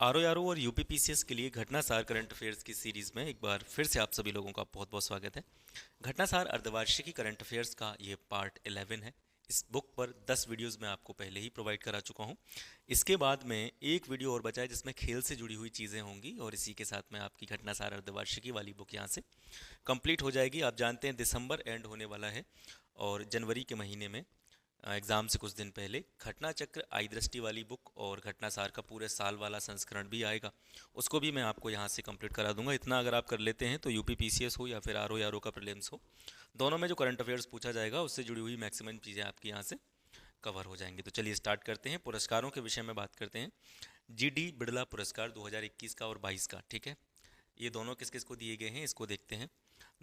RO और UPPCS के लिए घटनासार करंट अफेयर्स की सीरीज में एक बार फिर से आप सभी लोगों का बहुत बहुत स्वागत है। घटनासार अर्धवार्षिकी करंट अफेयर्स का ये पार्ट 11 है। इस बुक पर 10 वीडियोस मैं आपको पहले ही प्रोवाइड करा चुका हूँ। इसके बाद में एक वीडियो और बचा है जिसमें खेल से जुड़ी हुई चीज़ें होंगी और इसी के साथ में आपकी घटनासार अर्धवार्षिकी वाली बुक यहाँ से कंप्लीट हो जाएगी। आप जानते हैं दिसंबर एंड होने वाला है और जनवरी के महीने में एग्ज़ाम से कुछ दिन पहले घटना चक्र आई दृष्टि वाली बुक और घटनासार का पूरे साल वाला संस्करण भी आएगा। उसको भी मैं आपको यहाँ से कंप्लीट करा दूंगा। इतना अगर आप कर लेते हैं तो यूपीपीसीएस हो या फिर आरओ का प्रीलिम्स हो, दोनों में जो करंट अफेयर्स पूछा जाएगा उससे जुड़ी हुई मैक्सिमम चीज़ें आपकी यहाँ से कवर हो जाएंगी। तो चलिए स्टार्ट करते हैं। पुरस्कारों के विषय में बात करते हैं। जीडी बिड़ला पुरस्कार 2021 का और 22 का, ठीक है। ये दोनों किस किस को दिए गए हैं इसको देखते हैं।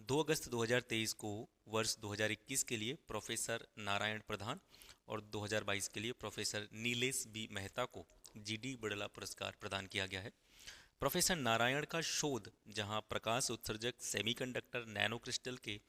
2 अगस्त 2023 को वर्ष 2021 के लिए प्रोफेसर नारायण प्रधान और 2022 के लिए प्रोफेसर नीलेश बी मेहता को जीडी बिड़ला पुरस्कार प्रदान किया गया है। प्रोफेसर नारायण का शोध जहां प्रकाश उत्सर्जक सेमीकंडक्टर नैनो क्रिस्टल के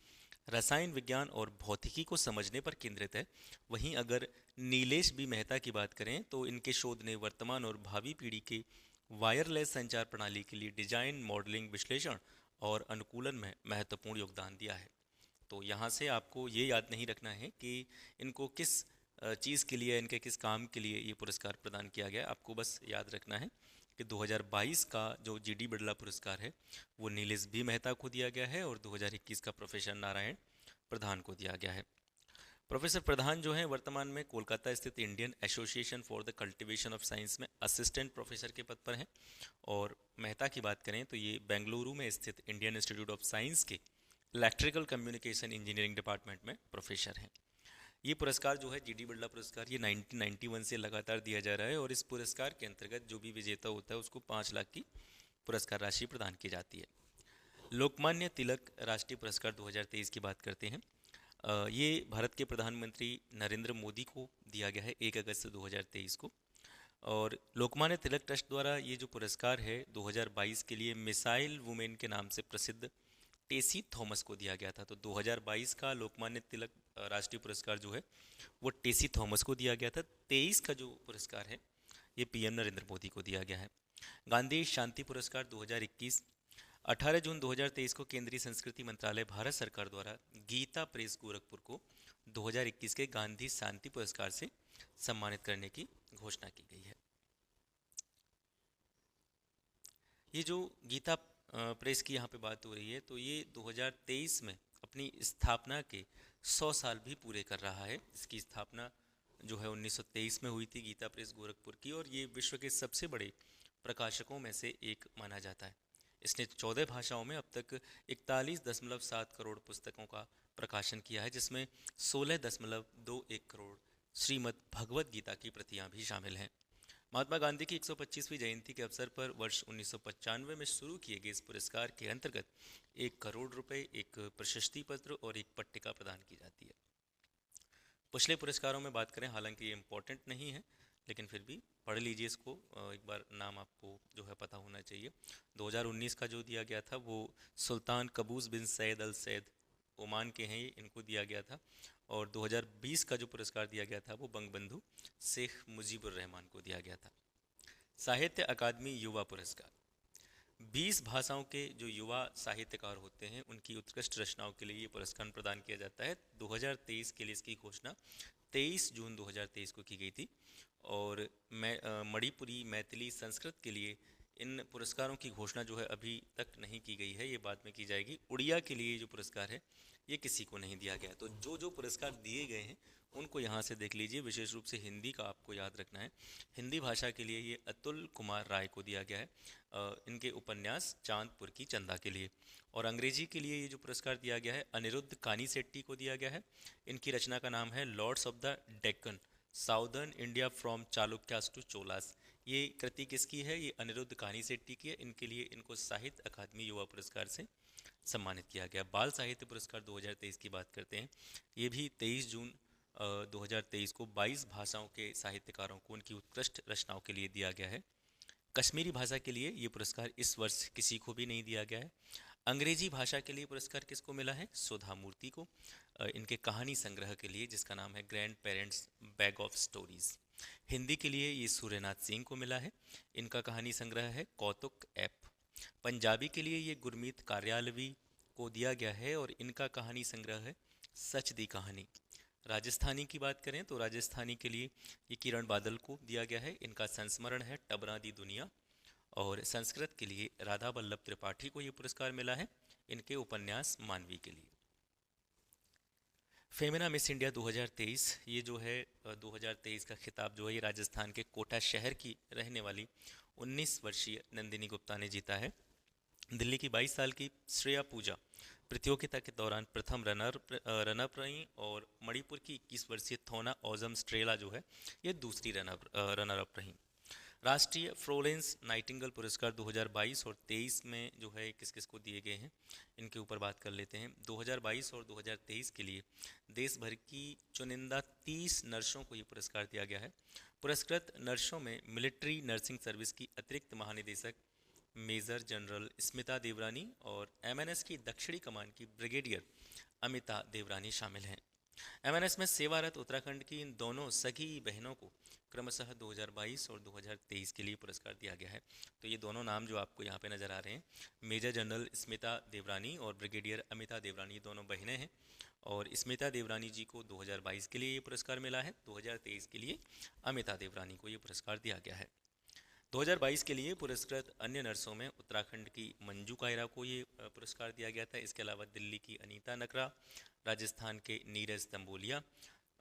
रसायन विज्ञान और भौतिकी को समझने पर केंद्रित है, वहीं अगर नीलेश बी मेहता की बात करें तो इनके शोध ने वर्तमान और भावी पीढ़ी के वायरलेस संचार प्रणाली के लिए डिजाइन, मॉडलिंग, विश्लेषण और अनुकूलन में महत्वपूर्ण योगदान दिया है। तो यहाँ से आपको ये याद नहीं रखना है कि इनको किस चीज़ के लिए, इनके किस काम के लिए ये पुरस्कार प्रदान किया गया। आपको बस याद रखना है कि 2022 का जो जीडी बिड़ला पुरस्कार है वो नीलेश बी मेहता को दिया गया है और 2021 का प्रोफेसर नारायण प्रधान को दिया गया है। प्रोफेसर प्रधान जो हैं वर्तमान में कोलकाता स्थित Indian association for the cultivation of science में असिस्टेंट प्रोफेसर के पद पर हैं। और मेहता की बात करें तो ये बेंगलुरु में स्थित इंडियन इंस्टीट्यूट ऑफ साइंस के इलेक्ट्रिकल कम्युनिकेशन इंजीनियरिंग डिपार्टमेंट में प्रोफेसर हैं। ये पुरस्कार जो है जीडी बिड़ला पुरस्कार, ये 1991 से लगातार दिया जा रहा है और इस पुरस्कार के अंतर्गत जो भी विजेता होता है उसको 5 लाख की पुरस्कार राशि प्रदान की जाती है। लोकमान्य तिलक राष्ट्रीय पुरस्कार 2023 की बात करते हैं। ये भारत के प्रधानमंत्री नरेंद्र मोदी को दिया गया है 1 अगस्त 2023 को। और लोकमान्य तिलक ट्रस्ट द्वारा ये जो पुरस्कार है 2022 के लिए मिसाइल वुमेन के नाम से प्रसिद्ध टेसी थॉमस को दिया गया था। तो 2022 का लोकमान्य तिलक राष्ट्रीय पुरस्कार जो है वो टेसी थॉमस को दिया गया था। 23 का जो पुरस्कार है ये पीएम नरेंद्र मोदी को दिया गया है। गांधी शांति पुरस्कार 2021 18 जून 2023 को केंद्रीय संस्कृति मंत्रालय भारत सरकार द्वारा गीता प्रेस गोरखपुर को 2021 के गांधी शांति पुरस्कार से सम्मानित करने की घोषणा की गई है। ये जो गीता प्रेस की यहाँ पे बात हो रही है तो ये 2023 में अपनी स्थापना के 100 साल भी पूरे कर रहा है। इसकी स्थापना जो है 1923 में हुई थी गीता प्रेस गोरखपुर की, और ये विश्व के सबसे बड़े प्रकाशकों में से एक माना जाता है। इसने 14 भाषाओं में अब तक 41.7 करोड़ पुस्तकों का प्रकाशन किया है, जिसमें 16.21 करोड़ श्रीमद् भगवत गीता की प्रतियां भी शामिल हैं। महात्मा गांधी की 125वीं जयंती के अवसर पर वर्ष 1995 में शुरू किए गए इस पुरस्कार के अंतर्गत 1 करोड़ रुपए, एक प्रशस्ति पत्र और एक पट्टिका प्रदान की जाती है। पिछले पुरस्कारों में बात करें, हालांकि ये इम्पोर्टेंट नहीं है लेकिन फिर भी पढ़ लीजिए इसको, एक बार नाम आपको जो है पता होना चाहिए। 2019 का जो दिया गया था वो सुल्तान कबूस बिन सैद अल सैद, ओमान के हैं ये, इनको दिया गया था। और 2020 का जो पुरस्कार दिया गया था वो बंगबंधु शेख मुजीबुर रहमान को दिया गया था। साहित्य अकादमी युवा पुरस्कार 20 भाषाओं के जो युवा साहित्यकार होते हैं उनकी उत्कृष्ट रचनाओं के लिए ये पुरस्कार प्रदान किया जाता है। 2023 के लिए इसकी घोषणा 23 जून 2023 को की गई थी। और मणिपुरी, मैथिली, संस्कृत के लिए इन पुरस्कारों की घोषणा जो है अभी तक नहीं की गई है, ये बाद में की जाएगी। उड़िया के लिए जो पुरस्कार है ये किसी को नहीं दिया गया। तो जो जो पुरस्कार दिए गए हैं उनको यहाँ से देख लीजिए। विशेष रूप से हिंदी का आपको याद रखना है। हिंदी भाषा के लिए ये अतुल कुमार राय को दिया गया है, इनके उपन्यास चांदपुर की चंदा के लिए। और अंग्रेजी के लिए ये जो पुरस्कार दिया गया है अनिरुद्ध कानीसेट्टी को दिया गया है। इनकी रचना का नाम है lords of the Deccan, southern India from Chalukyas to Cholas. ये कृति किसकी है? ये अनिरुद्ध कानीसेट्टी की है। इनके लिए इनको साहित्य अकादमी युवा पुरस्कार से सम्मानित किया गया। बाल साहित्य पुरस्कार 2023 की बात करते हैं। ये भी 23 जून 2023 को 22 भाषाओं के साहित्यकारों को उनकी उत्कृष्ट रचनाओं के लिए दिया गया है। कश्मीरी भाषा के लिए ये पुरस्कार इस वर्ष किसी को भी नहीं दिया गया है। अंग्रेजी भाषा के लिए पुरस्कार किसको मिला है? सुधा मूर्ति को, इनके कहानी संग्रह के लिए जिसका नाम है grand parents bag of stories. Hindi के लिए ये सूर्यनाथ सिंह को मिला है, इनका कहानी संग्रह है कौतुक ऐप। पंजाबी के लिए ये गुरमीत कार्यालवी को दिया गया है और इनका कहानी संग्रह है सच दी कहानी। राजस्थानी की बात करें तो राजस्थानी के लिए ये किरण बादल को दिया गया है, इनका संस्मरण है टबरा दी दुनिया। और संस्कृत के लिए राधा वल्लभ त्रिपाठी को ये पुरस्कार मिला है, इनके उपन्यास मानवी के लिए। फेमिना मिस इंडिया 2023, ये जो है 2023 का खिताब जो है ये राजस्थान के कोटा शहर की रहने वाली 19 वर्षीय नंदिनी गुप्ता ने जीता है। दिल्ली की 22 साल की श्रेया पूजा प्रतियोगिता के दौरान प्रथम रनअप रही और मणिपुर की 21 वर्षीय थोना ओजम स्ट्रेला जो है ये दूसरी रनर अप रही। राष्ट्रीय फ्लोरेंस नाइटिंगेल पुरस्कार 2022 और 23 में जो है किस किस को दिए गए हैं इनके ऊपर बात कर लेते हैं। 2022 और 2023 के लिए देश भर की चुनिंदा 30 नर्सों को ये पुरस्कार दिया गया है। पुरस्कृत नर्सों में मिलिट्री नर्सिंग सर्विस की अतिरिक्त महानिदेशक मेजर जनरल स्मिता देवरानी और एमएनएस की दक्षिणी कमान की ब्रिगेडियर अमिता देवरानी शामिल हैं। एमएनएस में सेवारत उत्तराखंड की इन दोनों सगी बहनों को क्रमशः 2022 और 2023 के लिए पुरस्कार दिया गया है। तो ये दोनों नाम जो आपको यहाँ पे नज़र आ रहे हैं, मेजर जनरल स्मिता देवरानी और ब्रिगेडियर अमिता देवरानी, दोनों बहनें हैं। और स्मिता देवरानी जी को 2022 के लिए ये पुरस्कार मिला है, 2023 के लिए अमिता देवरानी को ये पुरस्कार दिया गया है। 2022 के लिए पुरस्कृत अन्य नर्सों में उत्तराखंड की मंजू कायरा को ये पुरस्कार दिया गया था। इसके अलावा दिल्ली की अनीता नकरा, राजस्थान के नीरज तंबोलिया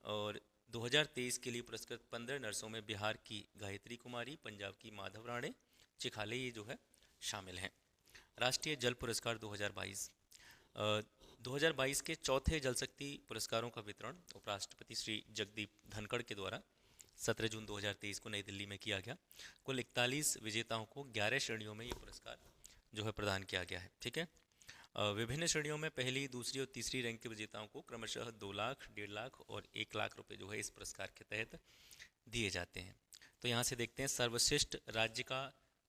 और 2023 के लिए पुरस्कृत 15 नर्सों में बिहार की गायत्री कुमारी, पंजाब की माधव राणे चिखाले ये जो है शामिल हैं। राष्ट्रीय जल पुरस्कार 2022 2022 के चौथे जल शक्ति पुरस्कारों का वितरण उपराष्ट्रपति श्री जगदीप धनखड़ के द्वारा 17 जून 2023 को नई दिल्ली में किया गया। कुल 41 विजेताओं को 11 श्रेणियों में ये पुरस्कार जो है प्रदान किया गया है। ठीक है, विभिन्न श्रेणियों में पहली, दूसरी और तीसरी रैंक के विजेताओं को क्रमशः 2 लाख, 1.5 लाख और 1 लाख रुपए जो है इस पुरस्कार के तहत दिए जाते हैं। तो यहाँ से देखते हैं सर्वश्रेष्ठ राज्य का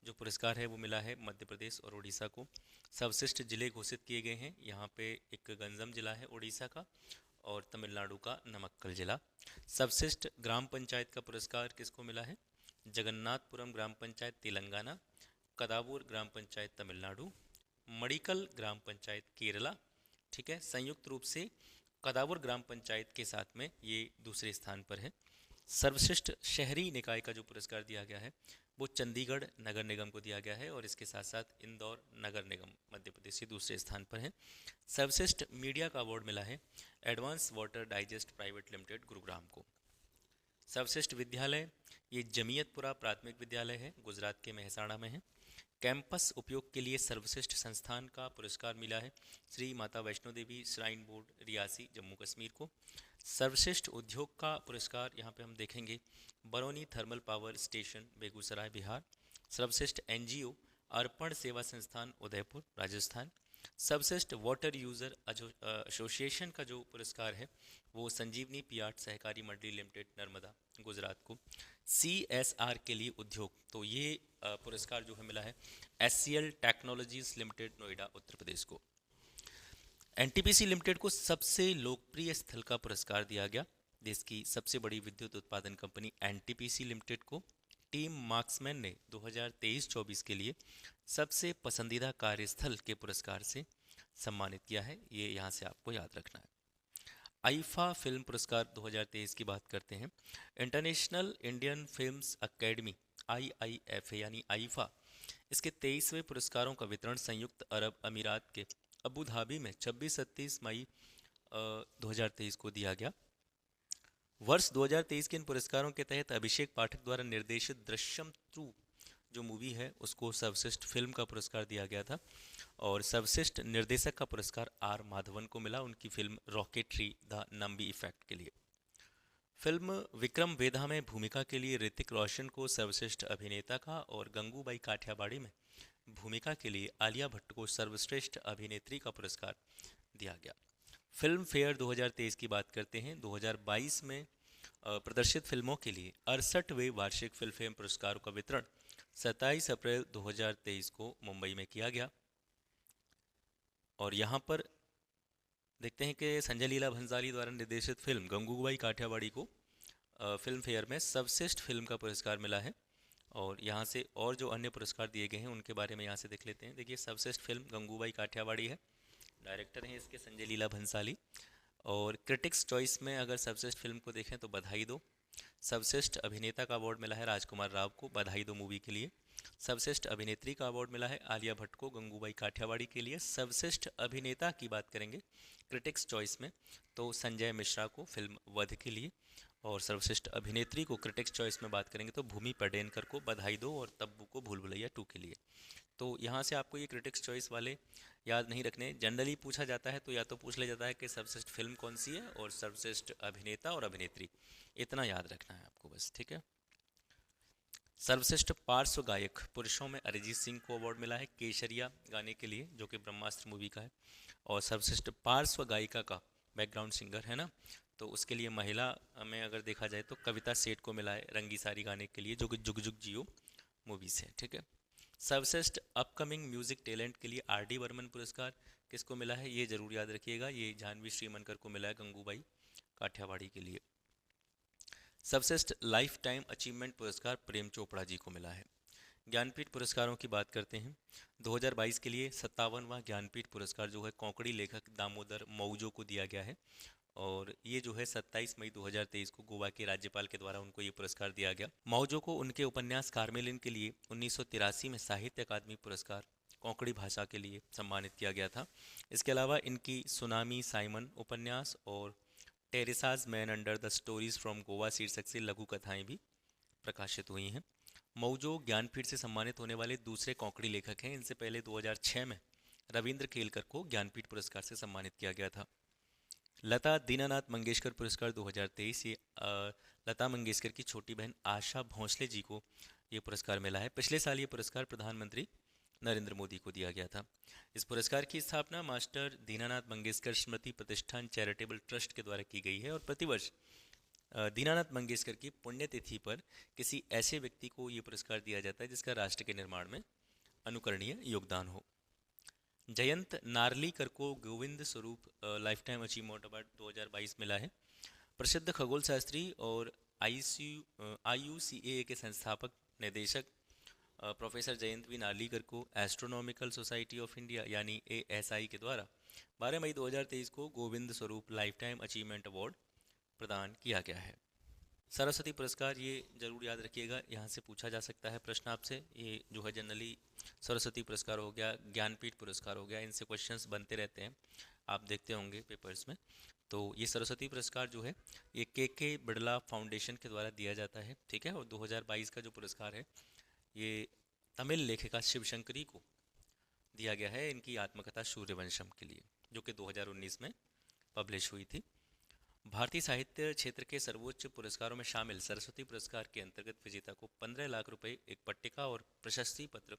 जो पुरस्कार है वो मिला है मध्य प्रदेश और उड़ीसा को। सर्वश्रेष्ठ जिले घोषित किए गए हैं, यहाँ पे एक गंजम जिला है उड़ीसा का और तमिलनाडु का नमक्कल जिला। सर्वश्रेष्ठ ग्राम पंचायत का पुरस्कार किसको मिला है? जगन्नाथपुरम ग्राम पंचायत तेलंगाना, कदावूर ग्राम पंचायत तमिलनाडु, मडिकल ग्राम पंचायत केरला। ठीक है, संयुक्त रूप से कदावूर ग्राम पंचायत के साथ में ये दूसरे स्थान पर है। सर्वश्रेष्ठ शहरी निकाय का जो पुरस्कार दिया गया है वो चंडीगढ़ नगर निगम को दिया गया है और इसके साथ साथ इंदौर नगर निगम मध्य प्रदेश के दूसरे स्थान पर है। सर्वश्रेष्ठ मीडिया का अवार्ड मिला है advance water digest private limited Gurugram को। सर्वश्रेष्ठ विद्यालय ये जमीयतपुरा प्राथमिक विद्यालय है, गुजरात के मेहसाणा में है। कैंपस उपयोग के लिए सर्वश्रेष्ठ संस्थान का पुरस्कार मिला है श्री माता वैष्णो देवी श्राइन बोर्ड रियासी जम्मू कश्मीर को। सर्वश्रेष्ठ उद्योग का पुरस्कार यहाँ पे हम देखेंगे Barauni thermal power station Begusarai Bihar. सर्वश्रेष्ठ एनजीओ अर्पण सेवा संस्थान उदयपुर राजस्थान। सर्वश्रेष्ठ वाटर यूज़र एसोसिएशन का जो पुरस्कार है वो संजीवनी पियाट सहकारी मंडली लिमिटेड नर्मदा गुजरात को। CSR के लिए उद्योग तो ये पुरस्कार जो है मिला है SCL technologies limited Noida Uttar Pradesh को। NTPC लिमिटेड को सबसे लोकप्रिय स्थल का पुरस्कार दिया गया। देश की सबसे बड़ी विद्युत उत्पादन कंपनी NTPC लिमिटेड को टीम मार्क्समैन ने 2023-24 के लिए सबसे पसंदीदा कार्यस्थल के पुरस्कार से सम्मानित किया है, ये यहाँ से आपको याद रखना है। आईफा फिल्म पुरस्कार 2023 की बात करते हैं। International Indian films academy IIFA यानी आईफा, इसके 23वें पुरस्कारों का वितरण संयुक्त अरब अमीरात के अबू धाबी में 26-27 मई 2023 को दिया गया। वर्ष 2023 के इन पुरस्कारों के तहत अभिषेक पाठक द्वारा निर्देशित दृश्यम 2 जो मूवी है उसको सर्वश्रेष्ठ फिल्म का पुरस्कार दिया गया था और सर्वश्रेष्ठ निर्देशक का पुरस्कार R माधवन को मिला उनकी film rocketry the Nambi effect के लिए। फिल्म विक्रम वेधा में भूमिका के लिए ऋतिक रोशन को सर्वश्रेष्ठ अभिनेता का और गंगूबाई काठियावाड़ी में भूमिका के लिए आलिया भट्ट को सर्वश्रेष्ठ अभिनेत्री का पुरस्कार दिया गया। फिल्म फेयर 2023 की बात करते हैं। 2022 में प्रदर्शित फिल्मों के लिए 68वें वार्षिक फिल्म फेयर पुरस्कारों का वितरण 27 अप्रैल 2023 को मुंबई में किया गया और यहाँ पर देखते हैं कि संजय लीला भंसाली द्वारा निर्देशित फिल्म गंगूबाई काठियावाड़ी को फिल्म फेयर में सर्वश्रेष्ठ फिल्म का पुरस्कार मिला है। और यहाँ से और जो अन्य पुरस्कार दिए गए हैं उनके बारे में यहाँ से देख लेते हैं। देखिए, सर्वश्रेष्ठ फिल्म गंगूबाई काठियावाड़ी है, डायरेक्टर हैं इसके संजय लीला भंसाली। और क्रिटिक्स चॉइस में अगर सर्वश्रेष्ठ फिल्म को देखें तो बधाई दो। सर्वश्रेष्ठ अभिनेता का अवार्ड मिला है राजकुमार राव को बधाई दो मूवी के लिए। सर्वश्रेष्ठ अभिनेत्री का अवार्ड मिला है आलिया भट्ट को गंगूबाई काठियावाड़ी के लिए। सर्वश्रेष्ठ अभिनेता की बात करेंगे क्रिटिक्स चॉइस में तो संजय मिश्रा को फिल्म वध के लिए। और सर्वश्रेष्ठ अभिनेत्री को क्रिटिक्स चॉइस में बात करेंगे तो भूमि पेडनेकर को बधाई दो और तब्बू को भूल भुलैया 2 के लिए। तो यहाँ से आपको ये क्रिटिक्स चॉइस वाले याद नहीं रखने। जनरली पूछा जाता है तो या तो पूछ लिया जाता है कि सर्वश्रेष्ठ फिल्म कौन सी है और सर्वश्रेष्ठ अभिनेता और अभिनेत्री, इतना याद रखना है आपको बस, ठीक है। सर्वश्रेष्ठ पार्श्व गायक पुरुषों में अरिजीत सिंह को अवार्ड मिला है केसरिया गाने के लिए, जो कि ब्रह्मास्त्र मूवी का है। और सर्वश्रेष्ठ पार्श्व गायिका का, बैकग्राउंड सिंगर है ना, तो उसके लिए महिला में अगर देखा जाए तो कविता सेठ को मिला है रंगी सारी गाने के लिए, जो कि जुग जुग जियो मूवी से, ठीक है। सर्वश्रेष्ठ अपकमिंग म्यूजिक टैलेंट के लिए आर डी बर्मन पुरस्कार किसको मिला है, ये जरूर याद रखिएगा, ये जानवी श्रीमनकर को मिला है गंगूबाई काठियावाड़ी के लिए। सर्वश्रेष्ठ लाइफ टाइम अचीवमेंट पुरस्कार प्रेम चोपड़ा जी को मिला है। ज्ञानपीठ पुरस्कारों की बात करते हैं। 2022 के लिए 57वां ज्ञानपीठ पुरस्कार जो है कोंकणी लेखक दामोदर मौजो को दिया गया है। और ये जो है 27 मई 2023 को गोवा के राज्यपाल के द्वारा उनको ये पुरस्कार दिया गया। मौजो को उनके उपन्यास कार्मेलिन के लिए 1983 में साहित्य अकादमी पुरस्कार कोंकणी भाषा के लिए सम्मानित किया गया था। इसके अलावा इनकी सुनामी साइमन उपन्यास और Teresa's man under the stories from Goa शीर्षक से लघु कथाएं भी प्रकाशित हुई हैं। मौजो ज्ञानपीठ से सम्मानित होने वाले दूसरे कोंकणी लेखक हैं। इनसे पहले 2006 में रविंद्र केलकर को ज्ञानपीठ पुरस्कार से सम्मानित किया गया था। लता दीनानाथ मंगेशकर पुरस्कार 2023, ये लता मंगेशकर की छोटी बहन आशा भोंसले जी को ये पुरस्कार मिला है। पिछले साल ये पुरस्कार प्रधानमंत्री नरेंद्र मोदी को दिया गया था। इस पुरस्कार की स्थापना मास्टर दीनानाथ मंगेशकर स्मृति प्रतिष्ठान चैरिटेबल ट्रस्ट के द्वारा की गई है। और प्रतिवर्ष दीनानाथ मंगेशकर की पुण्यतिथि पर किसी ऐसे व्यक्ति को ये पुरस्कार दिया जाता है जिसका राष्ट्र के निर्माण में अनुकरणीय योगदान हो। जयंत नार्लीकर को Govind Swarup life time achievement award 2022 मिला है। प्रसिद्ध खगोल शास्त्री और IUCAA के संस्थापक निदेशक प्रोफेसर जयंत वी नार्लीकर को एस्ट्रोनॉमिकल सोसाइटी ऑफ इंडिया यानी ASI के द्वारा 12 मई 2023 को Govind Swarup life time achievement award प्रदान किया गया है। सरस्वती पुरस्कार ये जरूर याद रखिएगा, यहाँ से पूछा जा सकता है प्रश्न आपसे। ये जो है जनरली सरस्वती पुरस्कार हो गया, ज्ञानपीठ पुरस्कार हो गया, इनसे क्वेश्चंस बनते रहते हैं, आप देखते होंगे पेपर्स में। तो ये सरस्वती पुरस्कार जो है ये के बिड़ला फाउंडेशन के द्वारा दिया जाता है, ठीक है। और 2022 का जो पुरस्कार है ये तमिल लेखिका शिवशंकरी को दिया गया है इनकी आत्मकथा सूर्यवंशम के लिए, जो कि 2019 में पब्लिश हुई थी। भारतीय साहित्य क्षेत्र के सर्वोच्च पुरस्कारों में शामिल सरस्वती पुरस्कार के अंतर्गत विजेता को 15 लाख रुपए, एक पट्टिका और प्रशस्ति पत्र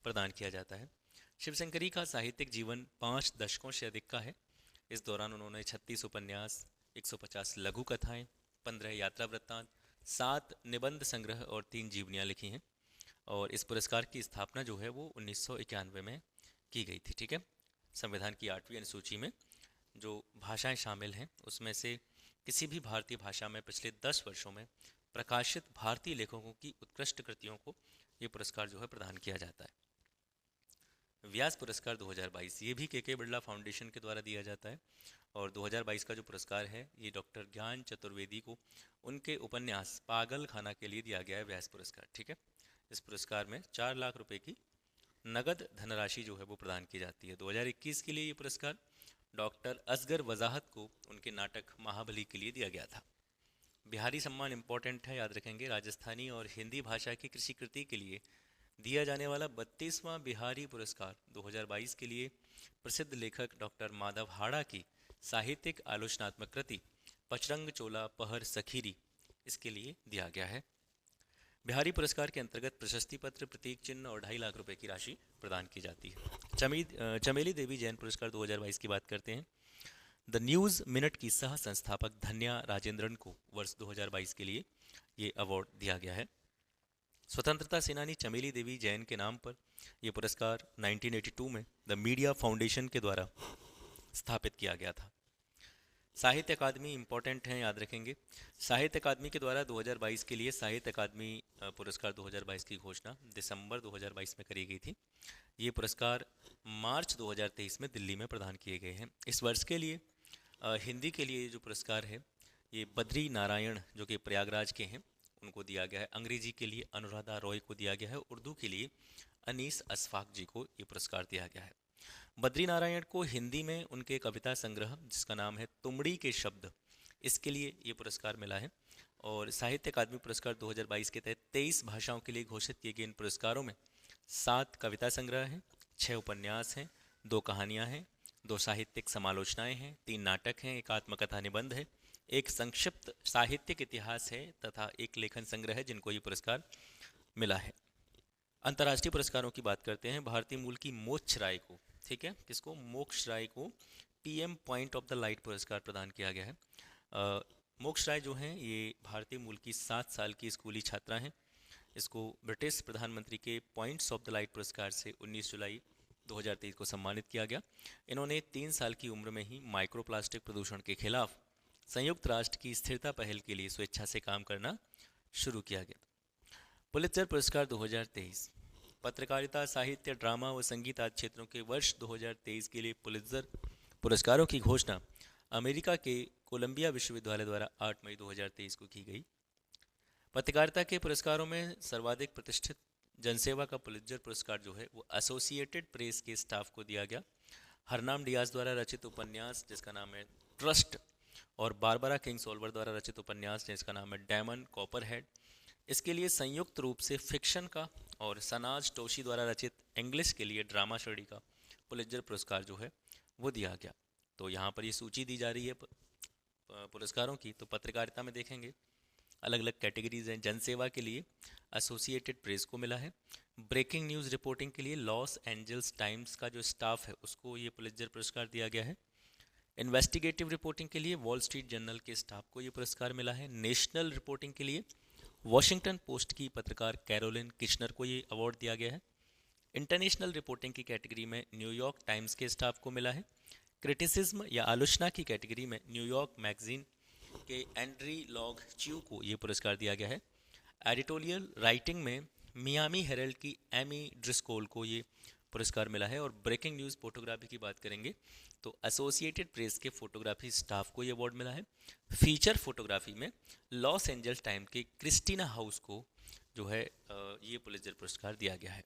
प्रदान किया जाता है। शिवशंकरी का साहित्यिक जीवन 5 दशकों से अधिक का है। इस दौरान उन्होंने 36 उपन्यास, 150 लघु कथाएं, 15 यात्रा वृत्तांत, 7 निबंध संग्रह और 3 जीवनियाँ लिखी हैं। और इस पुरस्कार की स्थापना जो है वो 1991 में की गई थी, ठीक है। संविधान की 8वीं अनुसूची में जो भाषाएं शामिल हैं उसमें से किसी भी भारतीय भाषा में पिछले 10 वर्षों में प्रकाशित भारतीय लेखकों की उत्कृष्ट कृतियों को ये पुरस्कार जो है प्रदान किया जाता है। व्यास पुरस्कार 2022 ये भी के बिड़ला फाउंडेशन के द्वारा दिया जाता है। और 2022 का जो पुरस्कार है ये डॉक्टर ज्ञान चतुर्वेदी को उनके उपन्यास पागल खाना के लिए दिया गया है व्यास पुरस्कार, ठीक है। इस पुरस्कार में 4 लाख रुपए की नगद धनराशि जो है वो प्रदान की जाती है। 2021 के लिए ये पुरस्कार डॉक्टर असगर वजाहत को उनके नाटक महाबली के लिए दिया गया था। बिहारी सम्मान इम्पोर्टेंट है, याद रखेंगे। राजस्थानी और हिंदी भाषा की कृषि कृति के लिए दिया जाने वाला 32वां बिहारी पुरस्कार 2022 के लिए प्रसिद्ध लेखक डॉक्टर माधव हाड़ा की साहित्यिक आलोचनात्मक कृति पचरंग चोला पहर सखीरी इसके लिए दिया गया है। बिहारी पुरस्कार के अंतर्गत प्रशस्ति पत्र, प्रतीक चिन्ह और 2.5 लाख रुपए की राशि प्रदान की जाती है। चमेली देवी जैन पुरस्कार 2022 की बात करते हैं। द न्यूज़ मिनट की सह संस्थापक धन्या राजेंद्रन को वर्ष 2022 के लिए ये अवार्ड दिया गया है। स्वतंत्रता सेनानी चमेली देवी जैन के नाम पर यह पुरस्कार 1982 में द मीडिया फाउंडेशन के द्वारा स्थापित किया गया था। साहित्य अकादमी इम्पोर्टेंट हैं, याद रखेंगे। साहित्य अकादमी के द्वारा 2022 के लिए साहित्य अकादमी पुरस्कार 2022 की घोषणा दिसंबर 2022 में करी गई थी। ये पुरस्कार मार्च 2023 में दिल्ली में प्रदान किए गए हैं। इस वर्ष के लिए हिंदी के लिए जो पुरस्कार है ये बद्री नारायण जो कि प्रयागराज के हैं उनको दिया गया है। अंग्रेजी के लिए अनुराधा रॉय को दिया गया है। उर्दू के लिए अनीस अशफाक जी को ये पुरस्कार दिया गया है। बद्री नारायण को हिंदी में उनके कविता संग्रह जिसका नाम है तुमड़ी के शब्द, इसके लिए ये पुरस्कार मिला है। और साहित्य अकादमी पुरस्कार 2022 के तहत 23 भाषाओं के लिए घोषित किए गए इन पुरस्कारों में 7 कविता संग्रह हैं, 6 उपन्यास हैं, 2 कहानियां हैं, 2 साहित्यिक समालोचनाएं हैं, 3 नाटक हैं, 1 आत्मकथा निबंध है, 1 संक्षिप्त साहित्यिक इतिहास है तथा 1 लेखन संग्रह है जिनको ये पुरस्कार मिला है। अंतर्राष्ट्रीय पुरस्कारों की बात करते हैं। भारतीय मूल की मोक्ष राय को, ठीक है, किसको, मोक्ष राय को PM point of the light पुरस्कार प्रदान किया गया है। मोक्ष राय जो हैं ये भारतीय मूल की 7 साल की स्कूली छात्रा हैं। इसको ब्रिटिश प्रधानमंत्री के पॉइंट्स ऑफ द लाइट पुरस्कार से 19 जुलाई 2023 को सम्मानित किया गया। इन्होंने 3 साल की उम्र में ही माइक्रोप्लास्टिक प्रदूषण के खिलाफ संयुक्त राष्ट्र की स्थिरता पहल के लिए स्वेच्छा से काम करना शुरू किया गया। पुलित्जर पुरस्कार 2023 पत्रकारिता, साहित्य, ड्रामा व संगीत आदि क्षेत्रों के वर्ष 2023 के लिए पुलित्जर पुरस्कारों की घोषणा अमेरिका के कोलंबिया विश्वविद्यालय द्वारा 8 मई 2023 को की गई। पत्रकारिता के पुरस्कारों में सर्वाधिक प्रतिष्ठित जनसेवा का पुलित्जर पुरस्कार जो है वो एसोसिएटेड प्रेस के स्टाफ को दिया गया। हरनाम डियाज द्वारा रचित उपन्यास जिसका नाम है ट्रस्ट और बारबरा किंग्सोल्वर द्वारा रचित उपन्यास जिसका नाम है डायमंड कॉपरहेड, इसके लिए संयुक्त रूप से फिक्शन का और सनाज टोशी द्वारा रचित इंग्लिश के लिए ड्रामा श्रेणी का पुलित्जर पुरस्कार जो है वो दिया गया। तो यहाँ पर ये सूची दी जा रही है पुरस्कारों की। तो पत्रकारिता में देखेंगे अलग अलग कैटेगरीज हैं। जनसेवा के लिए एसोसिएटेड प्रेस को मिला है। ब्रेकिंग न्यूज़ रिपोर्टिंग के लिए लॉस एंजल्स टाइम्स का जो स्टाफ है उसको ये पुलित्जर पुरस्कार दिया गया है। इन्वेस्टिगेटिव रिपोर्टिंग के लिए वॉल स्ट्रीट जर्नल के स्टाफ को ये पुरस्कार मिला है। नेशनल रिपोर्टिंग के लिए वॉशिंगटन पोस्ट की पत्रकार कैरोलिन किशनर को ये अवार्ड दिया गया है। इंटरनेशनल रिपोर्टिंग की कैटेगरी में न्यूयॉर्क टाइम्स के स्टाफ को मिला है। क्रिटिसिज्म या आलोचना की कैटेगरी में न्यूयॉर्क मैगजीन के एंड्री लॉग च्यू को ये पुरस्कार दिया गया है। एडिटोरियल राइटिंग में मियामी हेरल्ड की एमी ड्रिस्कोल को ये पुरस्कार मिला है। और ब्रेकिंग न्यूज़ फोटोग्राफी की बात करेंगे तो एसोसिएटेड प्रेस के फोटोग्राफी स्टाफ को ये अवार्ड मिला है। फीचर फोटोग्राफी में लॉस एंजल्स टाइम के क्रिस्टीना हाउस को जो है ये पुलित्जर पुरस्कार दिया गया है।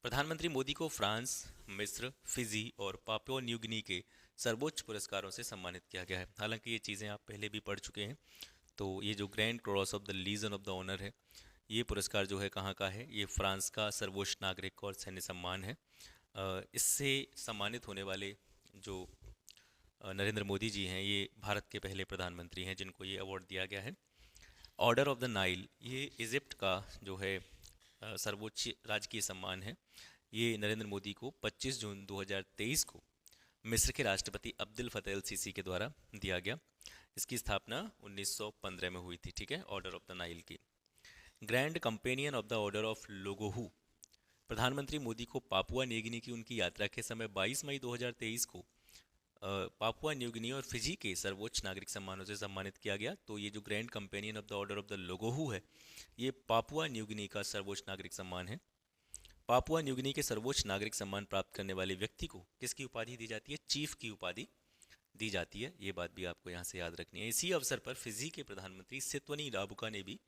प्रधानमंत्री मोदी को फ्रांस, मिस्र, फिजी और पापुआ न्यू गिनी के सर्वोच्च पुरस्कारों से सम्मानित किया गया है। हालांकि ये चीज़ें आप पहले भी पढ़ चुके हैं। तो ये जो grand cross of the legion of the honour है ये पुरस्कार जो है कहाँ का है, ये फ्रांस का सर्वोच्च नागरिक और सैन्य सम्मान है। इससे सम्मानित होने वाले जो नरेंद्र मोदी जी हैं ये भारत के पहले प्रधानमंत्री हैं जिनको ये अवार्ड दिया गया है। ऑर्डर ऑफ द नाइल ये इजिप्ट का जो है सर्वोच्च राजकीय सम्मान है। ये नरेंद्र मोदी को 25 जून 2023 को मिस्र के राष्ट्रपति अब्दुल फतेह अल सीसी के द्वारा दिया गया। इसकी स्थापना 1915 में हुई थी, ठीक है, ऑर्डर ऑफ द नाइल की। Grand companion of the order of लोगोहू प्रधानमंत्री मोदी को पापुआ न्यू गिनी की उनकी यात्रा के समय 22 मई 2023 को पापुआ न्यू गिनी और फिजी के सर्वोच्च नागरिक सम्मानों से सम्मानित किया गया। तो ये जो grand companion of the order of the लोगोहू है ये पापुआ न्यू गिनी का सर्वोच्च नागरिक सम्मान है। पापुआ न्यू गिनी के सर्वोच्च नागरिक सम्मान प्राप्त करने वाले व्यक्ति को किसकी उपाधि दी जाती है, चीफ की उपाधि दी जाती है। ये बात भी आपको यहाँ से याद रखनी है। इसी अवसर पर फिजी के प्रधानमंत्री सित्वनी राबुका ने भी